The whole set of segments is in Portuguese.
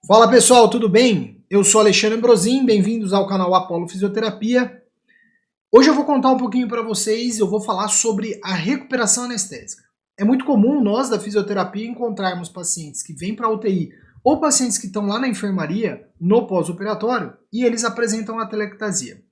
Fala pessoal, tudo bem? Eu sou Alexandre Ambrosim, bem-vindos ao canal Apollo Fisioterapia. Hoje eu vou contar um pouquinho para vocês, eu vou falar sobre a recuperação anestésica. É muito comum nós da fisioterapia encontrarmos pacientes que vêm para a UTI ou pacientes que estão lá na enfermaria no pós-operatório e eles apresentam atelectasia.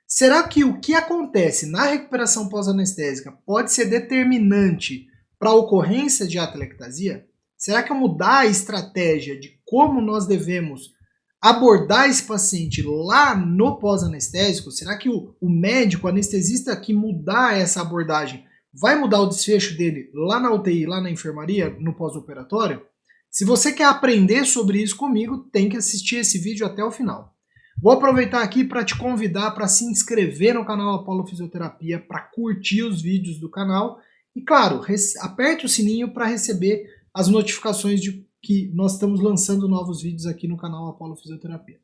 Será que o que acontece na recuperação pós-anestésica pode ser determinante para a ocorrência de atelectasia? Será que eu mudar a estratégia de como nós devemos abordar esse paciente lá no pós-anestésico? Será que o médico, o anestesista que mudar essa abordagem vai mudar o desfecho dele lá na UTI, lá na enfermaria, no pós-operatório? Se você quer aprender sobre isso comigo, tem que assistir esse vídeo até o final. Vou aproveitar aqui para te convidar para se inscrever no canal Apollo Fisioterapia, para curtir os vídeos do canal e, claro, aperte o sininho para receber as notificações de que nós estamos lançando novos vídeos aqui no canal Apollo Fisioterapia.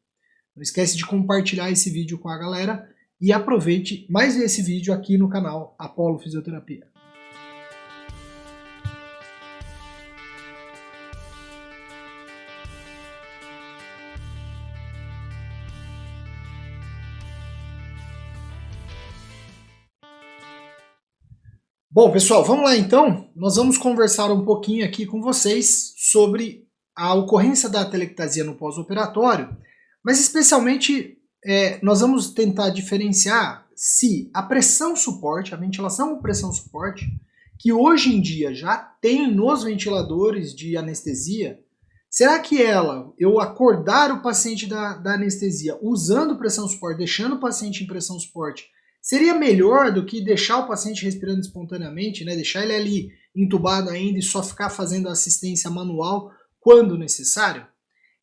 Não esquece de compartilhar esse vídeo com a galera e aproveite mais esse vídeo aqui no canal Apollo Fisioterapia. Bom, pessoal, vamos lá então. Nós vamos conversar um pouquinho aqui com vocês sobre a ocorrência da atelectasia no pós-operatório, mas especialmente nós vamos tentar diferenciar se a pressão suporte, a ventilação com pressão suporte, que hoje em dia já tem nos ventiladores de anestesia, será que eu acordar o paciente da anestesia usando pressão suporte, deixando o paciente em pressão suporte, seria melhor do que deixar o paciente respirando espontaneamente, né? Deixar ele ali entubado ainda e só ficar fazendo assistência manual quando necessário?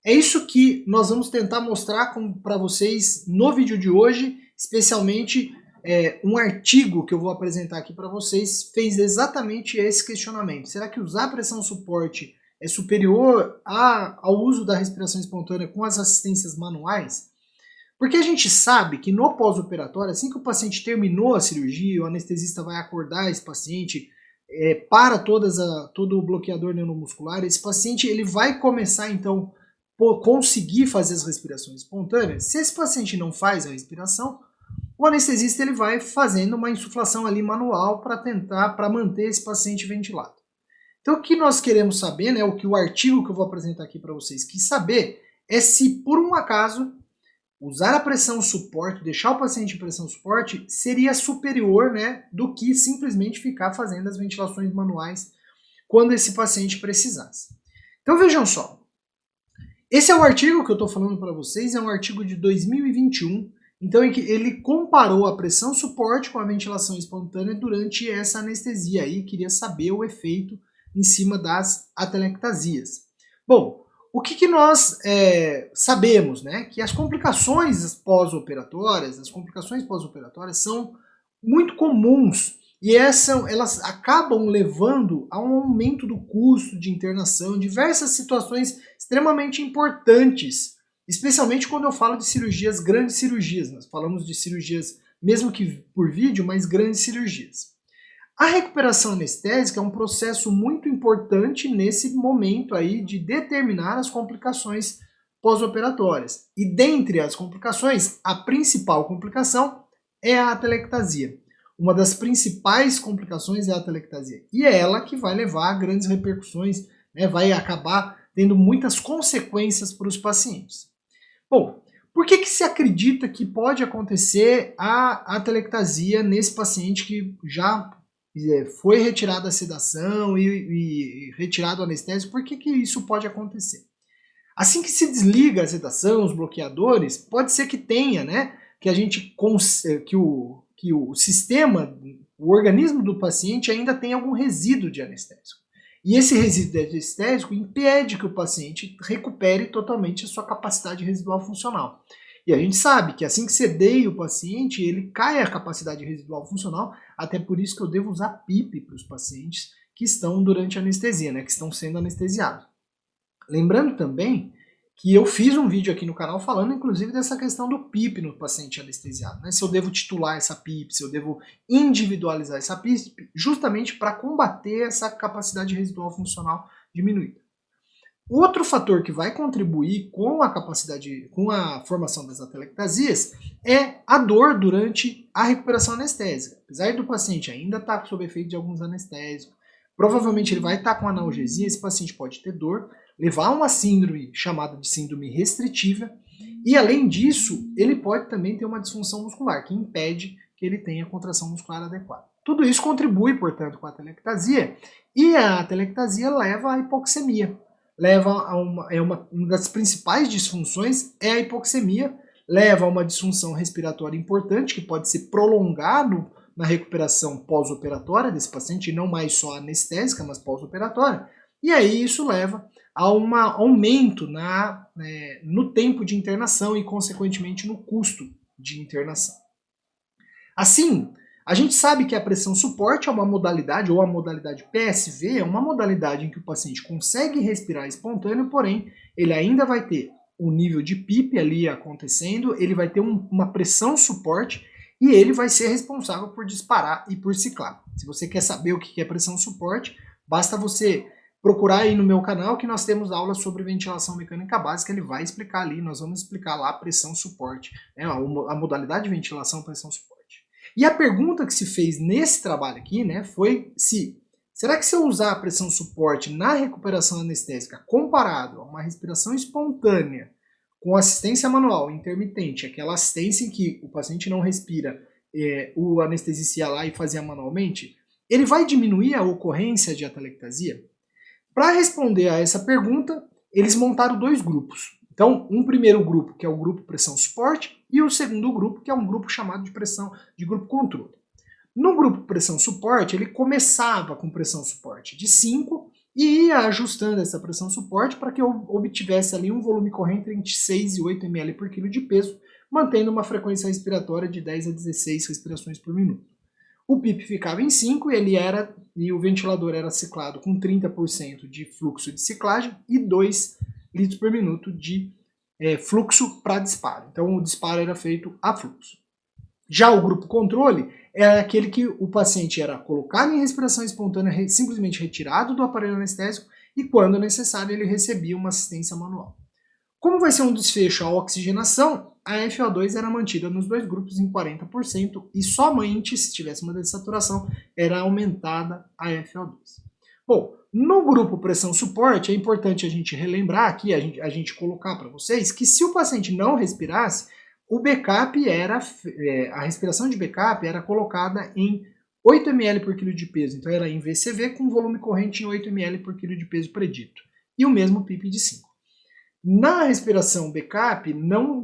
É isso que nós vamos tentar mostrar para vocês no vídeo de hoje, especialmente um artigo que eu vou apresentar aqui para vocês fez exatamente esse questionamento. Será que usar pressão suporte é superior ao uso da respiração espontânea com as assistências manuais? Porque a gente sabe que no pós-operatório, assim que o paciente terminou a cirurgia, o anestesista vai acordar esse paciente, para todo o bloqueador neuromuscular, esse paciente ele vai começar então conseguir fazer as respirações espontâneas. Se esse paciente não faz a respiração, o anestesista ele vai fazendo uma insuflação ali manual para manter esse paciente ventilado. Então o que nós queremos saber, né, o artigo que eu vou apresentar aqui para vocês quis saber, é se por um acaso usar a pressão suporte, deixar o paciente em pressão suporte, seria superior, né, do que simplesmente ficar fazendo as ventilações manuais quando esse paciente precisasse. Então vejam só, esse é o artigo que eu estou falando para vocês, é um artigo de 2021, então ele comparou a pressão suporte com a ventilação espontânea durante essa anestesia e queria saber o efeito em cima das atelectasias. Bom, o que nós sabemos, né? Que as complicações pós-operatórias, são muito comuns e elas acabam levando a um aumento do custo de internação, diversas situações extremamente importantes, especialmente quando eu falo de cirurgias, grandes cirurgias. Nós falamos de cirurgias, mesmo que por vídeo, mas grandes cirurgias. A recuperação anestésica é um processo muito importante nesse momento aí de determinar as complicações pós-operatórias. E dentre as complicações, a principal complicação é a atelectasia. Uma das principais complicações é a atelectasia. E é ela que vai levar a grandes repercussões, né, vai acabar tendo muitas consequências para os pacientes. Bom, por que se acredita que pode acontecer a atelectasia nesse paciente que já foi retirada a sedação e retirado o anestésico? Por que isso pode acontecer? Assim que se desliga a sedação, os bloqueadores, pode ser que tenha, né, que a gente que o sistema, o organismo do paciente ainda tem algum resíduo de anestésico. E esse resíduo de anestésico impede que o paciente recupere totalmente a sua capacidade residual funcional. E a gente sabe que assim que sedeia o paciente, ele cai a capacidade residual funcional, até por isso que eu devo usar PIP para os pacientes que estão durante a anestesia, né, que estão sendo anestesiados. Lembrando também que eu fiz um vídeo aqui no canal falando inclusive dessa questão do PIP no paciente anestesiado, né? Se eu devo titular essa PIP, se eu devo individualizar essa PIP, justamente para combater essa capacidade residual funcional diminuída. Outro fator que vai contribuir com a capacidade, com a formação das atelectasias, é a dor durante a recuperação anestésica. Apesar do paciente ainda estar sob efeito de alguns anestésicos, provavelmente ele vai estar com analgesia, esse paciente pode ter dor, levar a uma síndrome chamada de síndrome restritiva, e além disso, ele pode também ter uma disfunção muscular, que impede que ele tenha contração muscular adequada. Tudo isso contribui, portanto, com a atelectasia, e a atelectasia leva à hipoxemia. Leva a uma das principais disfunções é a hipoxemia, leva a uma disfunção respiratória importante, que pode ser prolongado na recuperação pós-operatória desse paciente, e não mais só anestésica, mas pós-operatória, e aí isso leva a um aumento no tempo de internação e, consequentemente, no custo de internação. Assim, a gente sabe que a pressão suporte é uma modalidade, ou a modalidade PSV, é uma modalidade em que o paciente consegue respirar espontâneo, porém, ele ainda vai ter um nível de PIP ali acontecendo, ele vai ter uma pressão suporte e ele vai ser responsável por disparar e por ciclar. Se você quer saber o que é pressão suporte, basta você procurar aí no meu canal que nós temos aulas sobre ventilação mecânica básica, ele vai explicar ali, nós vamos explicar lá a pressão suporte, né, a modalidade de ventilação pressão suporte. E a pergunta que se fez nesse trabalho aqui, né, foi será que se eu usar a pressão suporte na recuperação anestésica comparado a uma respiração espontânea com assistência manual intermitente, aquela assistência em que o paciente não respira, o anestesista ia lá e fazia manualmente, ele vai diminuir a ocorrência de atelectasia? Para responder a essa pergunta, eles montaram dois grupos. Então, um primeiro grupo, que é o grupo pressão suporte, e o segundo grupo, que é um grupo chamado de grupo controle. No grupo pressão suporte, ele começava com pressão suporte de 5 e ia ajustando essa pressão suporte para que eu obtivesse ali um volume corrente entre 6 e 8 ml por quilo de peso, mantendo uma frequência respiratória de 10 a 16 respirações por minuto. O PIP ficava em 5 e o ventilador era ciclado com 30% de fluxo de ciclagem e 2 litros por minuto de fluxo para disparo. Então o disparo era feito a fluxo. Já o grupo controle era aquele que o paciente era colocado em respiração espontânea, simplesmente retirado do aparelho anestésico e, quando necessário, ele recebia uma assistência manual. Como vai ser um desfecho à oxigenação, a FO2 era mantida nos dois grupos em 40% e somente, se tivesse uma dessaturação, era aumentada a FO2. Bom, no grupo pressão suporte, é importante a gente relembrar aqui, a gente colocar para vocês, que se o paciente não respirasse, o backup a respiração de backup era colocada em 8 ml por quilo de peso, então era em VCV com volume corrente em 8 ml por quilo de peso predito, e o mesmo PIP de 5. Na respiração backup,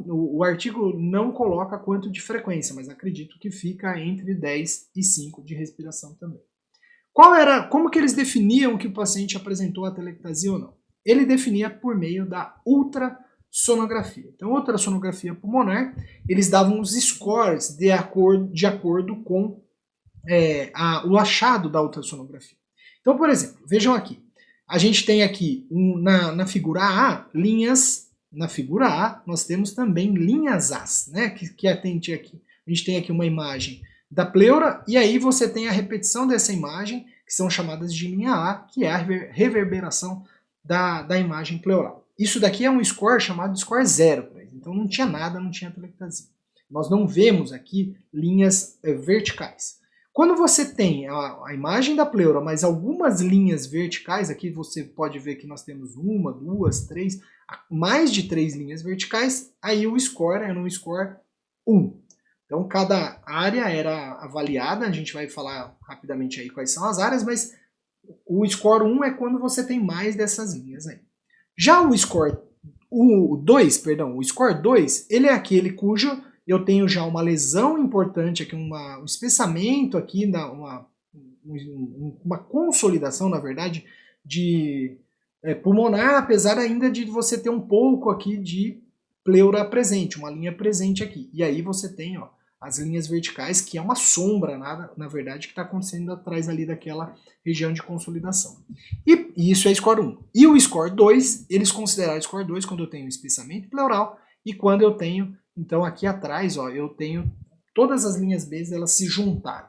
o artigo não coloca quanto de frequência, mas acredito que fica entre 10 e 5 de respiração também. Como que eles definiam que o paciente apresentou atelectasia ou não? Ele definia por meio da ultrassonografia. Então, ultrassonografia pulmonar, eles davam os scores de acordo com o achado da ultrassonografia. Então, por exemplo, vejam aqui. A gente tem aqui, na figura A, linhas. Na figura A, nós temos também linhas As, né? Que atende aqui. A gente tem aqui uma imagem da pleura, e aí você tem a repetição dessa imagem, que são chamadas de linha A, que é a reverberação da imagem pleural. Isso daqui é um score chamado de score 0, então não tinha nada, não tinha atelectasia. Nós não vemos aqui linhas verticais. Quando você tem a imagem da pleura, mas algumas linhas verticais, aqui você pode ver que nós temos 1, 2, 3, mais de 3 linhas verticais, aí o score era um score 1. Então, cada área era avaliada, a gente vai falar rapidamente aí quais são as áreas, mas o score 1 é quando você tem mais dessas linhas aí. Já o score 2, ele é aquele cujo eu tenho já uma lesão importante aqui, um espessamento aqui, uma consolidação, na verdade, de pulmonar, apesar ainda de você ter um pouco aqui de pleura presente, uma linha presente aqui. E aí você tem as linhas verticais, que é uma sombra, na verdade, que está acontecendo atrás ali daquela região de consolidação. E isso é score 1. E o score 2, eles consideraram o score 2 quando eu tenho espessamento pleural e quando eu tenho, então aqui atrás, eu tenho todas as linhas B, elas se juntaram.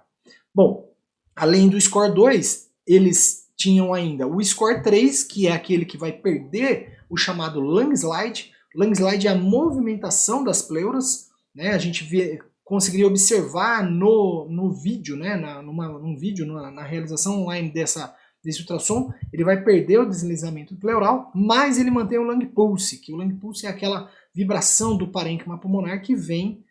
Bom, além do score 2, eles tinham ainda o score 3, que é aquele que vai perder o chamado lung slide. Lung slide é a movimentação das pleuras, né? A gente conseguiria observar no vídeo, né? Num vídeo, na realização online desse ultrassom, ele vai perder o deslizamento pleural, mas ele mantém o lung pulse, que o lung pulse é aquela vibração do parênquima pulmonar que vem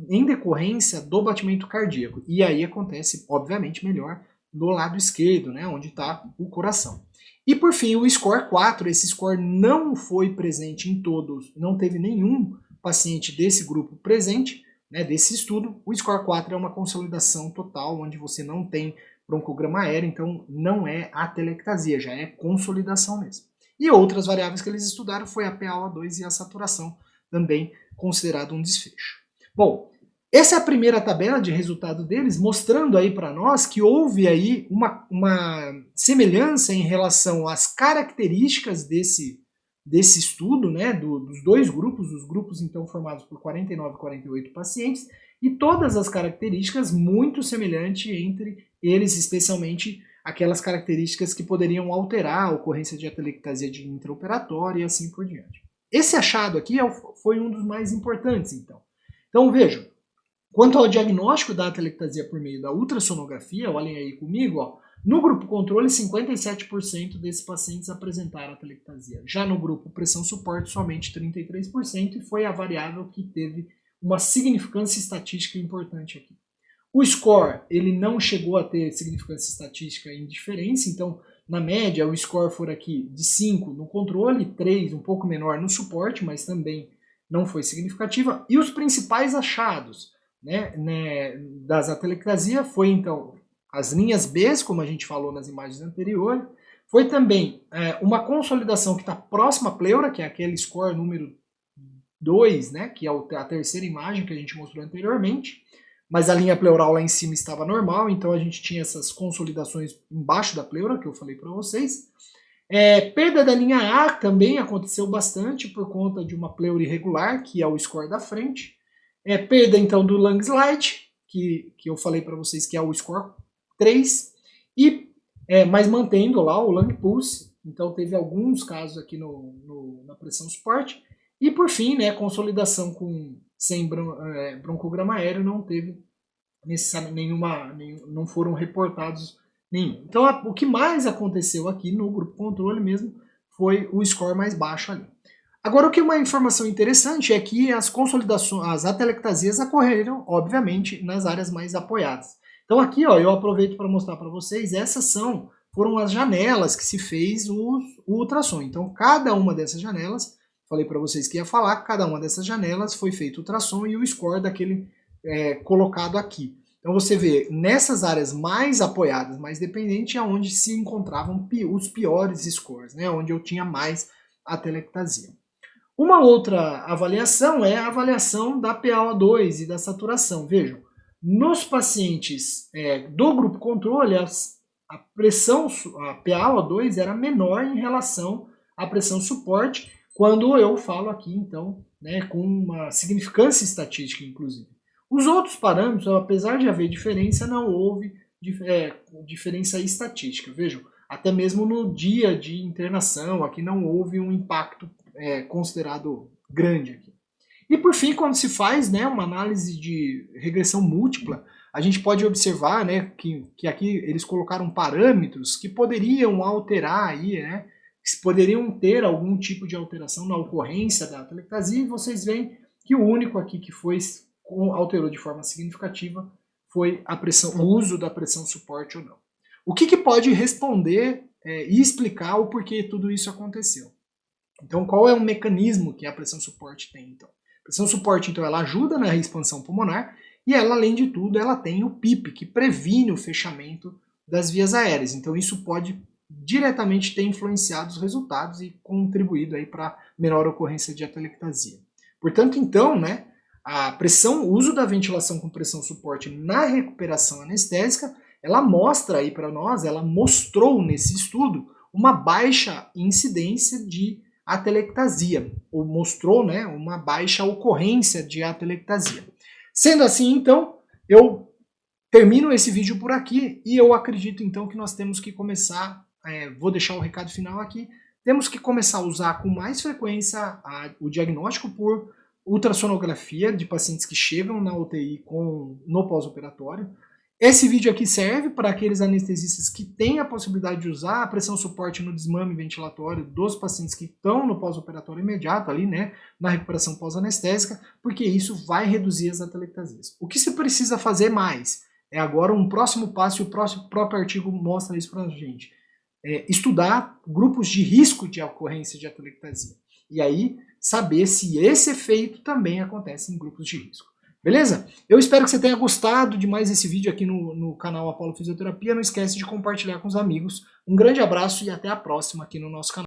em decorrência do batimento cardíaco. E aí acontece, obviamente, melhor do lado esquerdo, né, onde está o coração. E por fim, o score 4, esse score não foi presente em todos, não teve nenhum paciente desse grupo presente, né, desse estudo. O score 4 é uma consolidação total, onde você não tem broncograma aéreo, então não é atelectasia, já é consolidação mesmo. E outras variáveis que eles estudaram foi a PaO2 e a saturação, também considerado um desfecho. Bom, essa é a primeira tabela de resultado deles, mostrando aí para nós que houve aí uma semelhança em relação às características desse estudo, né, dos dois grupos, os grupos então formados por 49 e 48 pacientes, e todas as características muito semelhantes entre eles, especialmente aquelas características que poderiam alterar a ocorrência de atelectasia de intraoperatória e assim por diante. Esse achado aqui foi um dos mais importantes, então. Então vejam, quanto ao diagnóstico da atelectasia por meio da ultrassonografia, olhem aí comigo, ó, no grupo controle, 57% desses pacientes apresentaram atelectasia. Já no grupo pressão suporte, somente 33%, e foi a variável que teve uma significância estatística importante aqui. O score, ele não chegou a ter significância estatística em diferença, então, na média, o score for aqui de 5 no controle, 3, um pouco menor no suporte, mas também não foi significativa. E os principais achados, né, das atelectasia foi, então, as linhas B, como a gente falou nas imagens anteriores, foi também uma consolidação que está próxima à pleura, que é aquele score número 2, né, que é a terceira imagem que a gente mostrou anteriormente, mas a linha pleural lá em cima estava normal, então a gente tinha essas consolidações embaixo da pleura, que eu falei para vocês. Perda da linha A também aconteceu bastante por conta de uma pleura irregular, que é o score da frente. Perda então do lung slide, que eu falei para vocês que é o score 3, mas mantendo lá o lung pulse, então teve alguns casos aqui na pressão suporte. E por fim, né, consolidação sem broncograma aéreo não teve não foram reportados nenhum. Então o que mais aconteceu aqui no grupo controle mesmo foi o score mais baixo ali. Agora, o que é uma informação interessante é que as consolidações, as atelectasias ocorreram, obviamente, nas áreas mais apoiadas. Então aqui, ó, eu aproveito para mostrar para vocês, foram as janelas que se fez o ultrassom. Então cada uma dessas janelas, falei para vocês que ia falar, cada uma dessas janelas foi feito ultrassom e o score daquele colocado aqui. Então você vê, nessas áreas mais apoiadas, mais dependentes, é onde se encontravam os piores scores, né, onde eu tinha mais atelectasia. Uma outra avaliação é a avaliação da PaO2 e da saturação. Vejam, nos pacientes do grupo controle, a PaO2 era menor em relação à pressão suporte, quando eu falo aqui, então, né, com uma significância estatística, inclusive. Os outros parâmetros, apesar de haver diferença, não houve diferença estatística. Vejam, até mesmo no dia de internação, aqui não houve um impacto considerado grande aqui. E por fim, quando se faz, né, uma análise de regressão múltipla, a gente pode observar, né, que aqui eles colocaram parâmetros que poderiam alterar aí, né, que poderiam ter algum tipo de alteração na ocorrência da atelectasia, e vocês veem que o único aqui que alterou de forma significativa foi o uso da pressão suporte ou não. O que pode responder e explicar o porquê tudo isso aconteceu? Então, qual é o mecanismo que a pressão suporte tem? Então, a pressão suporte, então, ela ajuda na expansão pulmonar e ela, além de tudo, ela tem o PIP, que previne o fechamento das vias aéreas. Então, isso pode diretamente ter influenciado os resultados e contribuído aí para menor ocorrência de atelectasia. Portanto, então, né, o uso da ventilação com pressão suporte na recuperação anestésica, ela mostra aí para nós, ela mostrou nesse estudo uma baixa incidência de atelectasia, ou mostrou, né, uma baixa ocorrência de atelectasia. Sendo assim, então, eu termino esse vídeo por aqui e eu acredito então que nós temos que começar, vou deixar o recado final aqui, temos que começar a usar com mais frequência o diagnóstico por ultrassonografia de pacientes que chegam na UTI no pós-operatório. Esse vídeo aqui serve para aqueles anestesistas que têm a possibilidade de usar a pressão suporte no desmame ventilatório dos pacientes que estão no pós-operatório imediato ali, né, na recuperação pós-anestésica, porque isso vai reduzir as atelectasias. O que se precisa fazer mais é agora um próximo passo, e o próprio artigo mostra isso para a gente. Estudar grupos de risco de ocorrência de atelectasia. E aí, saber se esse efeito também acontece em grupos de risco. Beleza? Eu espero que você tenha gostado de mais esse vídeo aqui no canal Apollo Fisioterapia. Não esquece de compartilhar com os amigos. Um grande abraço e até a próxima aqui no nosso canal.